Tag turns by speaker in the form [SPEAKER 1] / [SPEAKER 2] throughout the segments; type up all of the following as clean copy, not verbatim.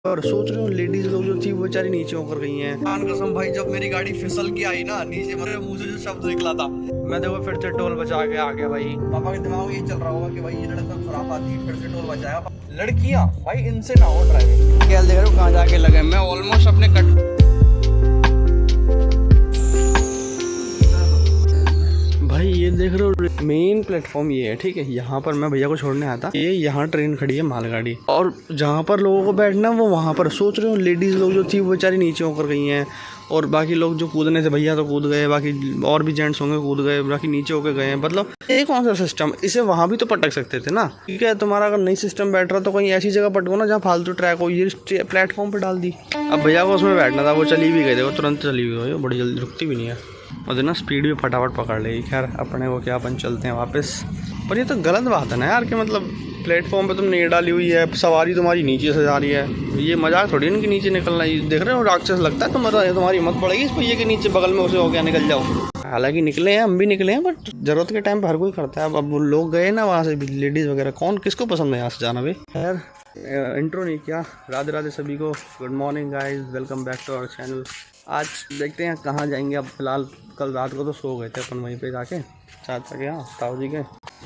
[SPEAKER 1] और सोच रहे हो लेडीज लोग जो थी वो बेचारी नीचे होकर गई हैं। कान कसम भाई, जब मेरी गाड़ी फिसल के आई ना नीचे, मेरे मुंह से जो शब्द निकला था, मैं देखो फिर से टोल बचा के आ गया भाई। पापा के दिमाग में ये चल रहा होगा कि भाई ये लड़का खराब आती है, फिर से टोल बचाएगा। लड़कियां भाई इनसे ना हो ड्राइविंग। क्या देख रहे हो कहाँ जाके लगे, मैं ऑलमोस्ट अपने भाई ये देख रहे हो मेन प्लेटफॉर्म ये है, ठीक है। यहाँ पर मैं भैया को छोड़ने आया था, ये यहाँ ट्रेन खड़ी है मालगाड़ी, और जहाँ पर लोगों को बैठना वो वहाँ पर। सोच रहे हो लेडीज लोग जो थी वो बेचारी नीचे होकर गई हैं, और बाकी लोग जो कूदने थे, भैया तो कूद गए, बाकी और भी जेंट्स होंगे कूद गए, बाकी नीचे होकर गए हैं। मतलब ये कौन सा सिस्टम, इसे वहाँ भी तो पटक सकते थे ना। ठीक है, तुम्हारा अगर नई सिस्टम बैठ रहा तो कहीं ऐसी जगह पटको ना जहाँ फालतू ट्रैक हो। ये प्लेटफॉर्म पर डाल दी। अब भैया को उसमें बैठना था, वो चली भी गई थे, वो तुरंत चली हुई है, बड़ी जल्दी रुकती भी नहीं है, और ना स्पीड भी फटाफट पकड़ लेगी। खैर अपने को क्या, अपन चलते हैं वापस। पर ये तो गलत बात है ना यार, कि मतलब प्लेटफॉर्म पे तुमने ये डाली हुई है, सवारी तुम्हारी नीचे से जा रही है, ये मजाक थोड़ी इनके नीचे निकलना। ये देख रहे हो राक्षस लगता है तुम्हारी हिम्मत पड़ेगी इस पहिए के नीचे बगल में उसे हो गया निकल जाओ। हालांकि निकले हैं, हम भी निकले हैं, बट जरूरत के टाइम पर हर कोई करता है। अब लोग गए ना वहाँ से, लेडीज़ वगैरह, कौन किसको पसंद है यहाँ से जाना भाई। खैर इंट्रो नहीं किया। राधे राधे सभी को, good morning guys, welcome back to our channel. आज देखते हैं कहाँ जाएंगे। अब फिलहाल कल रात को तो सो गए थे अपन वहीं पे जाके चाचा के यहाँ, ताऊ जी के।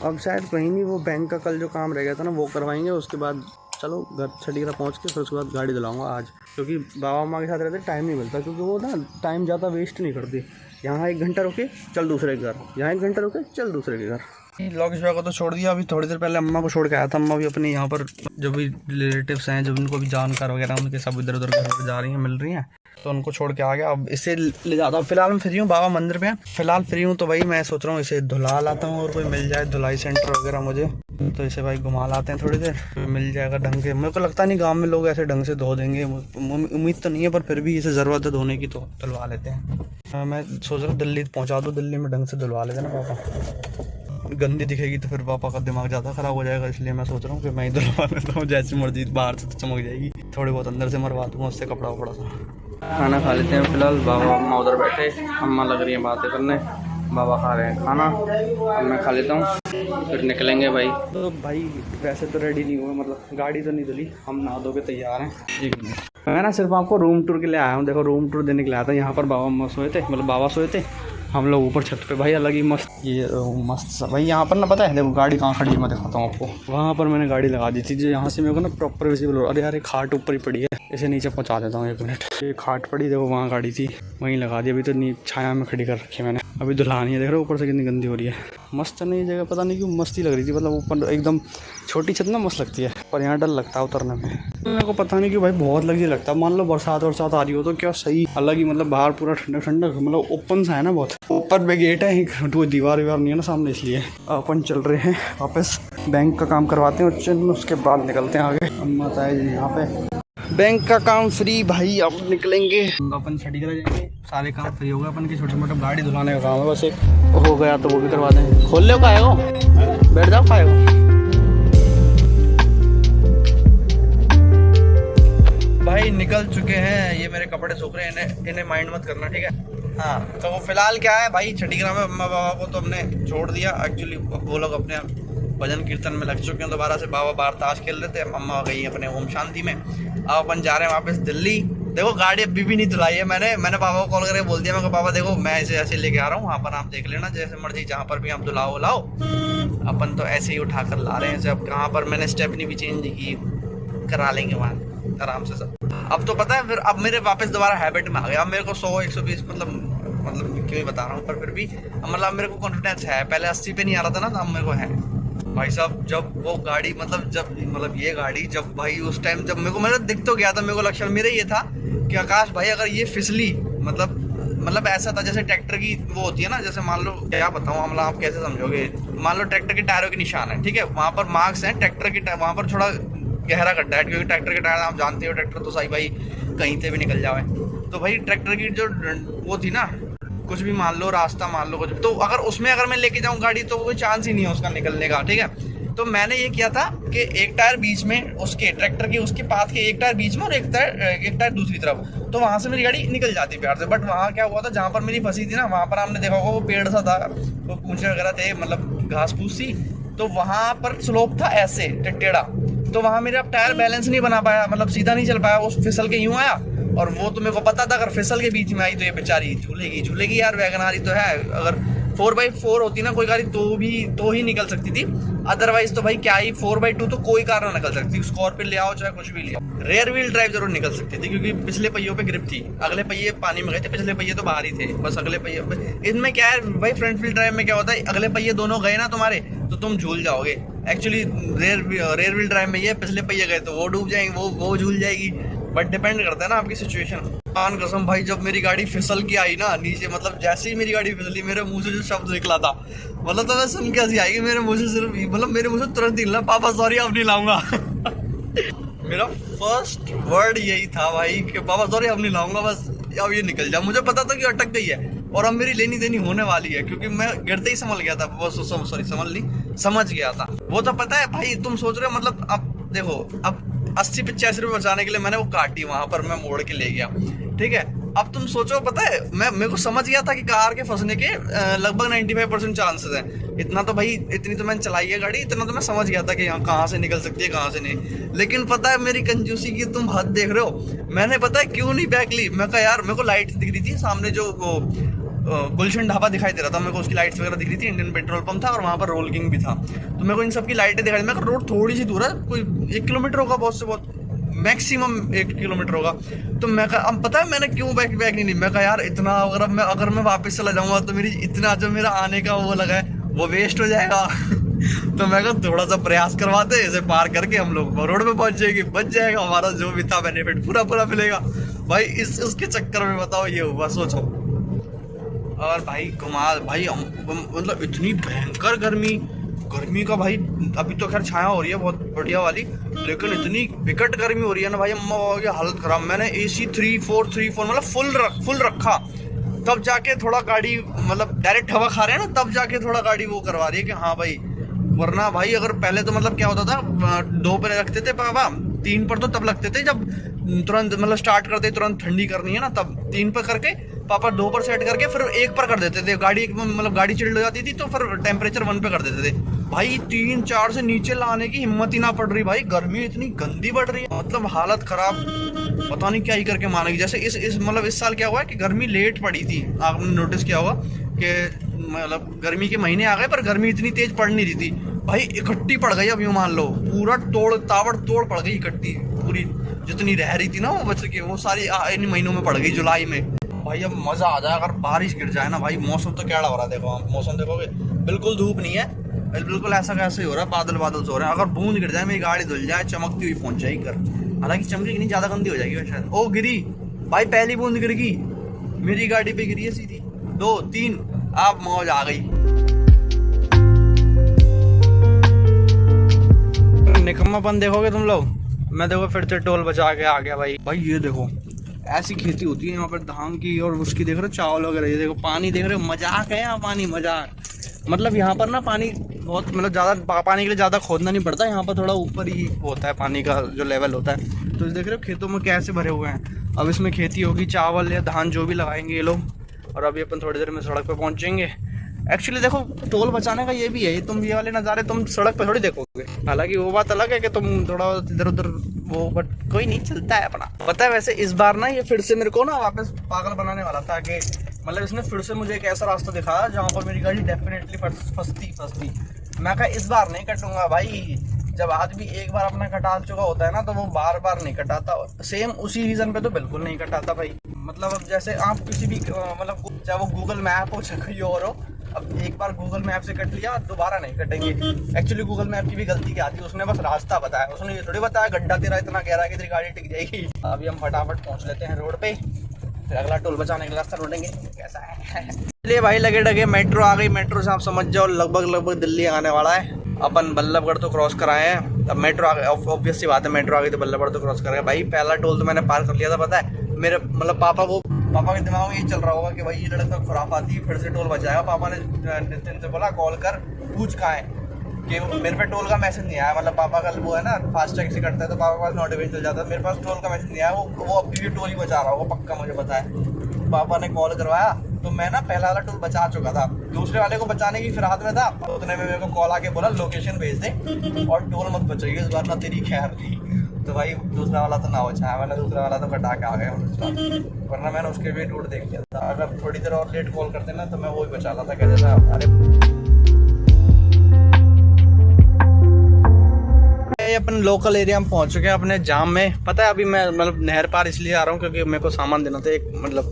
[SPEAKER 1] अब शायद कहीं नहीं, वो बैंक का कल जो काम रह गया था ना वो करवाएंगे, उसके बाद चलो घर छठीगरा पहुँच के फिर उसके बाद गाड़ी दिलाऊंगा आज। क्योंकि बाबा माँ के साथ रहते टाइम नहीं मिलता, क्योंकि वो ना टाइम ज़्यादा वेस्ट नहीं करती। यहाँ 1 घंटा रुके चल दूसरे के घर, यहाँ 1 घंटा रुके चल दूसरे के घर। लॉकेश को तो छोड़ दिया, अभी थोड़ी देर पहले अम्मा को छोड़ के आया था। अम्मा भी अपने यहाँ पर जो भी रिलेटिव्स हैं, जो उनको भी जानकार वगैरह, उनके सब इधर उधर घर जा रही हैं, मिल रही हैं, तो उनको छोड़ के आ गया। अब इसे ले जाता हूँ। फिलहाल मैं फ्री हूँ, बाबा मंदिर पे फिलहाल फ्री हूँ, तो भाई मैं सोच रहा हूँ इसे धुला लाता हूँ, और कोई मिल जाए धुलाई सेंटर वगैरह मुझे, तो इसे भाई घुमा लाते हैं थोड़ी देर, मिल जाएगा ढंग के। मेरे को लगता नहीं गाँव में लोग ऐसे ढंग से धो देंगे, उम्मीद तो नहीं है, पर फिर भी इसे ज़रूरत है धोने की, तो धुलवा लेते हैं। मैं सोच रहा हूँ दिल्ली पहुँचा दूँ, दिल्ली में ढंग से धुलवा लेते ना पापा। गंदी दिखेगी तो फिर पापा का दिमाग ज़्यादा ख़राब हो जाएगा, इसलिए मैं सोच रहा हूँ कि मैं ही धुलवा लेता हूँ। जैसी मर्जी बाहर से तो चमक जाएगी, थोड़ी बहुत अंदर से मरवा दूँगा उससे कपड़ा वपड़ा सा। खाना खा लेते हैं फिलहाल। बाबा अम्मा उधर बैठे, अम्मा लग रही है बातें करने, बाबा खा रहे हैं खाना, अब मैं खा लेता हूँ, फिर निकलेंगे भाई। तो भाई वैसे तो रेडी नहीं हुए, मतलब गाड़ी तो नहीं धुली, हम नहा धो के तैयार हैं। मैं ना सिर्फ आपको रूम टूर के लिए आया हूँ। देखो रूम टूर देने के लिए आया था। यहाँ पर बाबा अम्मा सोए थे, मतलब बाबा सोए थे, हम लोग ऊपर छत पे भाई, अलग ही मस्त ये मस्त सा भाई। यहाँ पर ना पता है, देखो गाड़ी कहाँ खड़ी है, मैं दिखाता हूँ आपको। वहाँ पर मैंने गाड़ी लगा दी थी, जो यहाँ से मेरे को ना प्रॉपर विजिबल हो। अरे यार एक खाट ऊपर ही पड़ी है, इसे नीचे पहुँचा देता हूँ 1 मिनट। ये खाट पड़ी, देखो वहाँ गाड़ी थी, वहीं लगा दी। अभी तो छाया में खड़ी कर रखी है मैंने, अभी दुल्हानी है। देख रहे हो ऊपर से कितनी गंदी हो रही है। मस्त है ना ये जगह, पता नहीं क्यों मस्ती लग रही थी। मतलब ऊपर एकदम छोटी छत ना मस्त लगती है, पर यहाँ डर लगता है उतरने में। मेरे को पता नहीं क्यों भाई बहुत लग्जरी लगता है। मान लो बरसात वरसात आ रही हो तो क्या सही अलग ही, मतलब बाहर पूरा ठंडा ठंडा, मतलब ओपन सा है ना बहुत। ऊपर में गेट है, तो दीवार वीवार नहीं है ना सामने, इसलिए अपन चल रहे हैं वापस। बैंक का काम करवाते हैं उच्चैन में, उसके बाद निकलते हैं आगे। अम्मा ताई जी यहाँ पे, बैंक का काम फ्री भाई, अब निकलेंगे अपन छठीगरा जाएंगे। सारे काम फ्री हो गए अपन की, छोटे मोटे गाड़ी धुलाने का काम है बस, एक हो गया तो वो भी करवा दें। खोल लो खाएगो, बैठ जाओ खाएगो। भाई निकल चुके हैं, ये मेरे कपड़े सूख रहे हैं, इन्हें माइंड मत करना, ठीक है। हाँ तो फिलहाल क्या है भाई, छठीगरा में अम्मा बाबा को तो हमने छोड़ दिया। एक्चुअली वो लोग अपने भजन कीर्तन में लग चुके हैं दोबारा से। बाबा बाहर ताश खेल रहे थे, अम्मा गई अपने ओम शांति में। अब अपन जा रहे हैं वापस दिल्ली। देखो गाड़ी अभी भी नहीं धुलाई है, मैंने पापा को कॉल करके बोल दिया, मैं कहा पापा देखो मैं इसे ऐसे लेके आ रहा हूँ, वहाँ पर आप देख लेना जैसे मर्जी, जहाँ पर भी आप धुलाओ लाओ, अपन तो ऐसे ही उठा कर ला रहे हैं। अब कहाँ पर मैंने स्टेपनी भी चेंज की, करा लेंगे वहाँ आराम से सब। अब तो पता है फिर, अब मेरे वापस दोबारा हैबिट में आ गया। अब मेरे को 100-120 मतलब क्यों ही बता रहा हूँ, पर फिर भी मतलब मेरे को कॉन्फिडेंस है। पहले 80 पे नहीं आ रहा था ना, तो अब मेरे को है भाई साहब। जब वो गाड़ी मतलब ये गाड़ी जब भाई उस टाइम जब मेरे को मेरा दिख तो गया था, मेरे को लक्ष्य मेरा ये था कि आकाश भाई अगर ये फिसली, मतलब ऐसा था जैसे ट्रैक्टर की वो होती है ना, जैसे मान लो क्या बताऊँ, मतलब आप कैसे समझोगे, मान लो ट्रैक्टर के टायरों के निशान है, ठीक है, वहाँ पर मार्क्स हैं ट्रैक्टर के, वहाँ पर थोड़ा गहरा गड्ढा है, क्योंकि ट्रैक्टर के टायर आप जानते हो, ट्रैक्टर तो सही भाई कहीं से भी निकल जाए। तो भाई ट्रैक्टर की जो वो थी ना, कुछ भी मान लो, रास्ता मान लो कुछ, तो अगर मैं लेके जाऊँ गाड़ी तो कोई चांस ही नहीं है उसका निकलने का, ठीक है। तो मैंने ये किया था कि एक टायर बीच में, उसके ट्रैक्टर के उसके पाथ के एक टायर बीच में और एक टायर दूसरी तरफ, तो वहाँ से मेरी गाड़ी निकल जाती प्यार से। बट वहाँ क्या हुआ था, जहाँ पर मेरी फंसी थी ना, वहाँ पर आपने देखा होगा वो पेड़ सा था, वो पूंछे वगैरह थे, मतलब घास फूस सी, तो वहाँ पर स्लोप था ऐसे टेढ़ा, तो वहाँ मेरा टायर बैलेंस नहीं बना पाया, मतलब सीधा नहीं चल पाया, वो फिसल के यूं आया। और वो तो मेरे को पता था अगर फिसल के बीच में आई तो ये बेचारी झूलेगी यार, वैगन आर तो है, अगर 4x4 होती ना कोई गाड़ी तो ही निकल सकती थी, अदरवाइज तो भाई क्या ही 4x2 तो कोई कार ना निकल सकती, स्कॉर्पियो ले आओ चाहे कुछ भी ले आओ। रेयर व्हील ड्राइव जरूर निकल सकती थी क्योंकि पिछले पहियों पे ग्रिप थी, अगले पहिए पानी में गए थे, पिछले पहिए तो बाहर ही थे, बस अगले पहिए। इनमें क्या है भाई, फ्रंट व्हील ड्राइव में क्या होता है, अगले पहिए दोनों गए ना तुम्हारे तो तुम झूल जाओगे। एक्चुअली रेयर व्हील ड्राइव में ये पिछले पहिए गए तो वो डूब जाएंगे, वो झूल जाएगी, बट डिपेंड करता है ना आपकी सिचुएशन। कान कसम भाई, जब मेरी गाड़ी फिसल के आई ना नीचे, मतलब जैसे ही मेरी गाड़ी फिसली मेरे मुंह से जो शब्द निकला था, मतलब तो मैं सुन के हंसी आएगी मेरे मुंह से, सिर्फ मतलब मेरे मुंह से तुरंत निकला, पापा सॉरी अब नहीं लाऊंगा। मेरा फर्स्ट वर्ड यही था भाई कि पापा सॉरी अब नहीं लाऊंगा, बस अब ये निकल जा। मुझे पता था कि अटक गई है और अब मेरी लेनी देनी होने वाली है, क्योंकि मैं गिरते ही समझ गया था, समझ गया था। वो तो पता है भाई, तुम सोच रहे हो मतलब, अब देखो, अब 80-85 रुपये बचाने के लिए मैंने वो काटी, वहां पर मैं मोड़ के ले गया, ठीक है। अब तुम सोचो, पता है मेरे को समझ गया था कि कार के फंसने के लगभग 95% चांसेस हैं। इतना तो भाई, इतनी तो मैंने चलाई है गाड़ी, इतना तो मैं समझ गया था कि यहाँ कहाँ से निकल सकती है कहाँ से नहीं। लेकिन पता है मेरी कंजूसी की तुम हद देख रहे हो, मैंने पता है क्यों नहीं बैक ली। मैं कहा यार, मेरे को लाइट दिख रही थी सामने, जो वो गुलशन ढाबा दिखाई दे रहा था, मेरे को उसकी लाइट्स वगैरह दिख रही थी, इंडियन पेट्रोल पंप था और वहाँ पर रोल किंग भी था, तो मेरे को इन सब की लाइटें दिखाई दी। मैं रोड थोड़ी सी दूर है, कोई 1 किलोमीटर होगा, बहुत से बहुत मैक्सिमम 1 किलोमीटर होगा। तो मैं कहा, अब पता है मैंने क्यों बैक नहीं ली, मैं कहा यार इतना अगर मैं वापस चला जाऊंगा तो मेरी इतना जो मेरा आने का वो लगा है वो वेस्ट हो जाएगा। तो मैं कहा थोड़ा सा प्रयास करवाते, इसे पार करके हम लोग रोड पे पहुंच जाएगी, बच जाएगा, हमारा जो भी था बेनिफिट पूरा मिलेगा भाई। उसके चक्कर में बताओ ये हुआ, सोचो। और भाई कमाल भाई, मतलब इतनी भयंकर गर्मी का भाई, अभी तो खैर छाया हो रही है बहुत बढ़िया वाली, लेकिन इतनी विकट गर्मी हो रही है ना भाई, अम्मा की हालत खराब। मैंने AC 3-4 मतलब फुल रखा, तब जाके थोड़ा गाड़ी, मतलब डायरेक्ट हवा खा रहे हैं ना, तब जाके थोड़ा गाड़ी वो करवा रही है कि हाँ भाई। वरना भाई अगर पहले तो मतलब क्या होता था, 2 पर रखते थे पापा, 3 पर तो तब लगते थे जब तुरंत मतलब स्टार्ट करते तुरंत ठंडी करनी है ना, तब 3 पर करके पापा 2 पर सेट करके फिर 1 पर कर देते थे। गाड़ी मतलब गाड़ी चिल्ड हो जाती थी तो फिर टेम्परेचर 1 पे कर देते थे। भाई 3-4 से नीचे लाने की हिम्मत ही ना पड़ रही भाई, गर्मी इतनी गंदी बढ़ रही है, मतलब हालत खराब, पता नहीं क्या ही करके मानेगी। जैसे इस मतलब इस साल क्या हुआ है कि गर्मी लेट पड़ी थी, आपने नोटिस किया होगा कि मतलब गर्मी के महीने आ गए पर गर्मी इतनी तेज पड़ नहीं रही थी भाई, इकट्ठी पड़ गई। अब यूँ मान लो पूरा ताबड़ पड़ गई इकट्ठी, पूरी जितनी रह रही थी ना वो बच्चे की, वो सारी इन महीनों में पड़ गई, जुलाई में। भाई अब मजा आ जाए अगर बारिश गिर जाए ना भाई। मौसम तो क्या हो रहा है, देखो आप मौसम देखोगे, बिल्कुल धूप नहीं है, बिल्कुल ऐसा कैसे ही हो रहा है, बादल से हो रहे हैं। अगर बूंद गिर जाए, मेरी गाड़ी धुल जाए, चमकती हुई पहुंच जाएगी घर, हालांकि चमकेगी नहीं, ज्यादा गंदी हो जाएगी शायद। ओ गिरी भाई, पहली बूंद गिर गई, मेरी गाड़ी पे गिरी है सीधी, 2-3, अब मौज आ गई। निकम्मापन देखोगे तुम लोग, मैं देखो फिर से टोल बचा के आ गया भाई। ये देखो ऐसी खेती होती है यहाँ पर धान की, और उसकी देख रहे हो चावल वगैरह, ये देखो पानी देख रहे हो, मजाक है यहाँ पानी, मजाक। मतलब यहाँ पर ना पानी बहुत, मतलब ज़्यादा पानी के लिए ज़्यादा खोदना नहीं पड़ता, यहाँ पर थोड़ा ऊपर ही होता है पानी का जो लेवल होता है। तो देख रहे हो खेतों में कैसे भरे हुए हैं। अब इसमें खेती होगी, चावल या धान जो भी लगाएंगे ये लोग। और अभी अपन थोड़ी देर में सड़क पर पहुँचेंगे। एक्चुअली देखो टोल बचाने का ये भी है, तुम ये वाले नज़ारे तुम सड़क पे थोड़ी देखोगे, हालांकि वो बात अलग है कि तुम थोड़ा इधर उधर वो, बट कोई नहीं, चलता है अपना। पता है वैसे इस बार ना ये फिर से मेरे को ना वापस पागल बनाने वाला था कि मतलब इसने फिर से मुझे एक ऐसा रास्ता दिखाया जहाँ पर मेरी गाड़ी डेफिनेटली फंसती। मैं कहा इस बार नहीं कटूंगा भाई। जब आदमी एक बार अपना कटा चुका होता है ना तो वो बार नहीं कटाता। सेम उसी रीजन पे तो बिल्कुल नहीं कटाता भाई। मतलब अब जैसे आप किसी भी मतलब चाहे वो गूगल मैप हो चाहे कोई और हो, अब एक बार गूगल मैप से कट लिया दोबारा नहीं कटेंगे। एक्चुअली गूगल मैप की भी गलती क्या थी, उसने बस रास्ता बताया, उसने ये थोड़ी बताया गड्ढा तेरा इतना गहरा है कि तेरी गाड़ी टिक जाएगी। अभी हम फटाफट पहुंच लेते हैं रोड पे, फिर अगला टोल बचाने का रास्ता ढूंढेंगे कैसा है। चलिए भाई लगे डगे मेट्रो आ गई। मेट्रो से आप समझ जाओ लगभग दिल्ली आने वाला है। अपन बल्लभगढ़ तो क्रॉस कराए हैं, अब मेट्रो आ गई, ऑब्वियस सी बात है मेट्रो आ गई तो बल्लभगढ़ तो क्रॉस करेगा भाई। पहला टोल तो मैंने पार कर लिया था, पता है मेरे मतलब पापा के दिमाग में ये चल रहा होगा कि भाई ये लड़का खुराफाती फिर से टोल बचाएगा। पापा ने नितिन से बोला कॉल कर पूछ कहाँ है, कि मेरे पे टोल का मैसेज नहीं आया। मतलब पापा का वो है ना फास्टैग से करता है तो पापा के पास नोटिफिकेशन चल जाता है, मेरे पास टोल का मैसेज नहीं आया। वो अभी भी टोल ही बचा रहा होगा पक्का, मुझे पता है। पापा ने कॉल करवाया तो मैं ना पहला वाला टोल बचा चुका था, दूसरे वाले को बचाने की फिराद में था। तो उतने में मेरे को कॉल आके बोला लोकेशन भेज दे और टोल मत बचाइए इस बार ना, तेरी खैर नहीं। तो भाई दूसरा वाला तो ना बचाया मैंने, दूसरा वाला तो कटा के आ गया, वरना मैंने उसके भी रूट देख लिया था। अगर थोड़ी देर और लेट कॉल करते ना तो मैं वही बचा रहा था, कहते था अरे अपन लोकल एरिया में पहुंच चुके हैं अपने जाम में। पता है अभी मैं मतलब नहर पार इसलिए आ रहा हूँ क्योंकि मेरे को सामान देना था, एक मतलब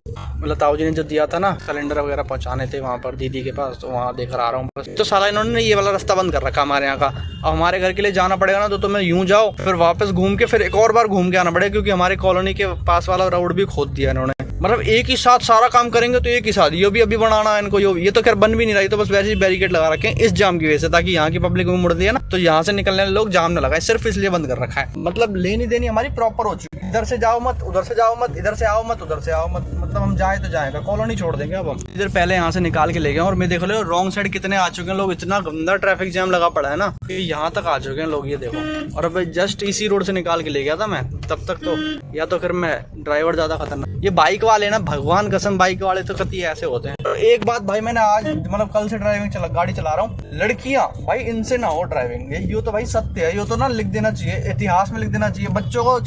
[SPEAKER 1] ताऊ जी ने जो दिया था ना सिलेंडर वगैरह पहुंचाने थे वहाँ पर दीदी के पास, तो वहाँ देकर आ रहा हूँ बस। तो साला इन्होंने ये वाला रास्ता बंद कर रखा हमारे यहाँ का। अब हमारे घर के लिए जाना पड़ेगा ना तो मैं यूं जाओ फिर वापस घूम के फिर एक और बार घूम के आना पड़ेगा, क्योंकि हमारी कॉलोनी के पास वाला रोड भी खोद दिया इन्होंने। मतलब एक ही साथ सारा काम करेंगे तो एक ही साथ ये भी अभी बनाना है इनको, ये तो खैर बन भी नहीं रही, तो बस वैसे ही बैरिकेड लगा रखे हैं इस जाम की वजह से, ताकि यहाँ की पब्लिक में मुड़ दिया ना तो यहाँ से निकलने वाले लोग जाम न लगाए, सिर्फ इसलिए बंद कर रखा है। मतलब लेनी देनी हमारी प्रॉपर हो चुकी है, इधर से जाओ मत, उधर से जाओ मत, इधर से आओ मत, उधर से आओ मत, मतलब हम जाए तो जाएगा, कॉलोनी छोड़ देंगे अब हम। इधर पहले यहाँ से निकाल के ले गए और मैं देख लो रॉन्ग साइड कितने आ चुके हैं लोग, इतना गंदा ट्रैफिक जैम लगा पड़ा है ना कि यहाँ तक आ चुके हैं लोग, ये देखो। और अब जस्ट इसी रोड से निकाल के ले गया था मैं, तब तक तो या तो फिर मैं ड्राइवर ज्यादा खतरनाक, ये बाइक वाले ना भगवान कसम बाइक वाले तो कति ऐसे होते हैं। तो एक बात भाई मैंने आज मतलब कल से गाड़ी चला रहा हूँ, लड़कियां भाई इनसे ना हो ड्राइविंग, ये तो भाई सत्य है, ये तो ना लिख देना चाहिए, इतिहास में लिख देना चाहिए। बच्चों को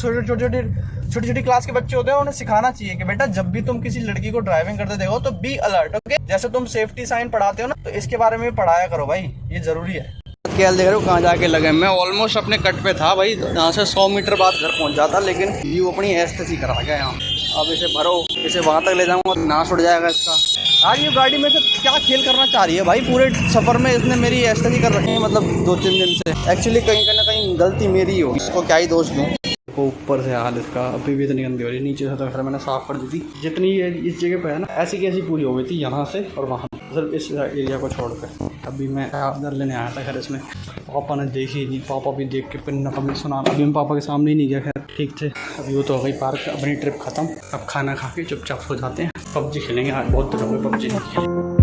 [SPEAKER 1] छोटी क्लास के बच्चे होते हैं उन्हें सिखाना चाहिए कि बेटा जब भी तुम किसी लड़की को ड्राइविंग करते देखो तो बी अलर्ट, ओके। जैसे तुम सेफ्टी साइन पढ़ाते हो ना तो इसके बारे में पढ़ाया करो भाई, ये जरूरी है। क्या देख रहे हो कहाँ जाके लगे, मैं ऑलमोस्ट अपने कट पे था भाई, यहाँ से 100 मीटर बाद घर पहुँच जाता, लेकिन व्यू अपनी एस्टेसी करा गया यहाँ। अब इसे भरो, इसे वहाँ तक ले जाऊँगा नाश उड़ जाएगा इसका। आज ये गाड़ी में से क्या खेल करना चाह रही है भाई, पूरे सफर में इसने मेरी एस्टेसी कर रखी है, मतलब 2-3 दिन से। एक्चुअली कहीं ना कहीं गलती मेरी हो, इसको क्या ही दोष दूँ। ऊपर से हाल इसका अभी भी इतनी गंदी हो रही है, नीचे से तो खैर मैंने साफ कर दी थी, जितनी इस जगह पे है ना ऐसी की ऐसी पूरी हो गई थी, यहाँ से और वहाँ सिर्फ इस एरिया को छोड़कर। अभी मैं उधर लेने आया था खैर, इसमें पापा ने देखी नहीं, पापा भी देख के पिन नकम सुना, अभी मैं पापा के सामने ही नहीं गया, खैर ठीक थे। अभी वो तो हो गई पार्क, अपनी ट्रिप खत्म, अब खाना खा के चुपचाप हो जाते हैं, पबजी खेलेंगे। आज बहुत दिन हो गए पबजी नहीं खेले।